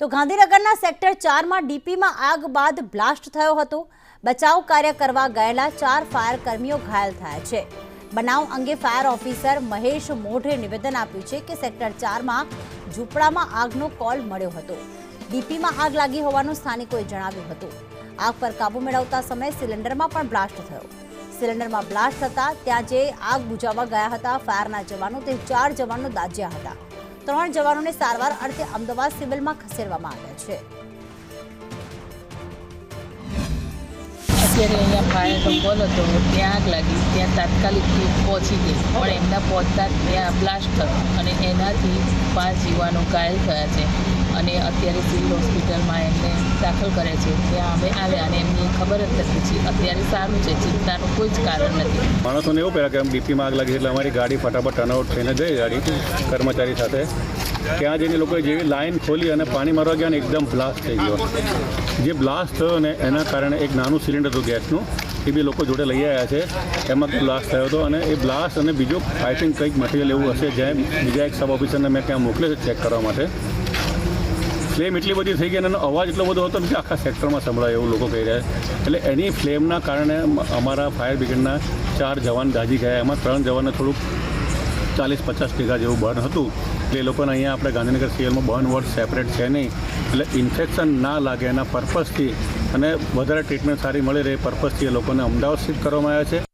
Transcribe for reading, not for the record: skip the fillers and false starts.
તો ગાંધીનગરના સેક્ટર 4 માં ડીપીમાં આગ બાદ બ્લાસ્ટ થયો હતો। બચાવ કાર્ય કરવા ગયેલા 4 ફાયર કર્મીઓ ઘાયલ થયા છે। બનાવ અંગે ફાયર ઓફિસર મહેશ મોઢે નિવેદન આપ્યું છે કે સેક્ટર 4 માં ઝૂંપડામાં આગનો કોલ મળ્યો હતો। ડીપીમાં આગ લાગી હોવાનું સ્થાનિકોએ જણાવ્યું હતું। આગ પર કાબુ મેળવતા સમયે સિલિન્ડરમાં પણ બ્લાસ્ટ થયો। સિલિન્ડરમાં બ્લાસ્ટ થતા ત્યાં જે આગ બુઝાવવા ગયા હતા ફાયરના જવાનો તે 4 જવાનો દાઝ્યા હતા। 3 જવાનોને સારવાર અર્થે અમદાવાદ સિવિલમાં ખસેડવામાં આવ્યા છે। અત્યારે અહીંયા ફાયરનો કોલ હતો, ત્યાં આગ લાગી, ત્યાં તાત્કાલિક ટીમ પહોંચી ગઈ, પણ એમના પહોંચતા ત્યાં બ્લાસ્ટ થયો અને એનાથી 5 યુવાનો ઘાયલ થયા છે અને અત્યારે સિવિલ હોસ્પિટલમાં એમને દાખલ કરે છે। ત્યાં અમે આવ્યા અને એમની ખબર જ નથી છે। અત્યારે સારું છે, ચિંતાનું કોઈ જ કારણ નથી। માણસોને એવું પહેલાં કે આમ ડીપીમાં આગ લાગી એટલે અમારી ગાડી ફટાફટ ટર્નઆઉટ થઈને ગઈ ગાડી કર્મચારી સાથે। ત્યાં જઈને લોકોએ જેવી લાઈન ખોલી અને પાણી મારવા ગયા ને એકદમ બ્લાસ્ટ થઈ ગયો। જે બ્લાસ્ટ થયો ને એના કારણે એક નાનું સિલિન્ડર હતું ગેસનું, એ બી લોકો જોડે લઈ આવ્યા છે। એમાં બ્લાસ્ટ થયો હતો અને એ બ્લાસ્ટ અને બીજો આઈ થિંક કંઈક મટીરિયલ એવું હશે જ્યાં બીજા એક સબ ઓફિસરને મેં ત્યાં મોકલ્યો છે ચેક કરવા માટે। ફ્લેમ એટલી બધી થઈ ગઈ અને એનો અવાજ એટલો બધો હતો કે આખા સેક્ટરમાં સંભળાય એવું લોકો કહી રહ્યા છે। એટલે એની ફ્લેમના કારણે અમારા ફાયર બ્રિગેડના 4 જવાન દાઝી ગયા। એમાં 3 જવાનને થોડુંક 40-50 ટીકા જેવું બર્ન હતું। એટલે એ લોકોને અહીંયા આપણે ગાંધીનગર સિવિલમાં બર્ન વોર્ડ સેપરેટ છે નહીં, એટલે ઇન્ફેક્શન ના લાગે એના પર્પઝથી અને વધારે ટ્રીટમેન્ટ સારી મળી રહે પર્પઝથી એ લોકોને અમદાવાદ શિફ્ટ કરવામાં આવ્યા છે।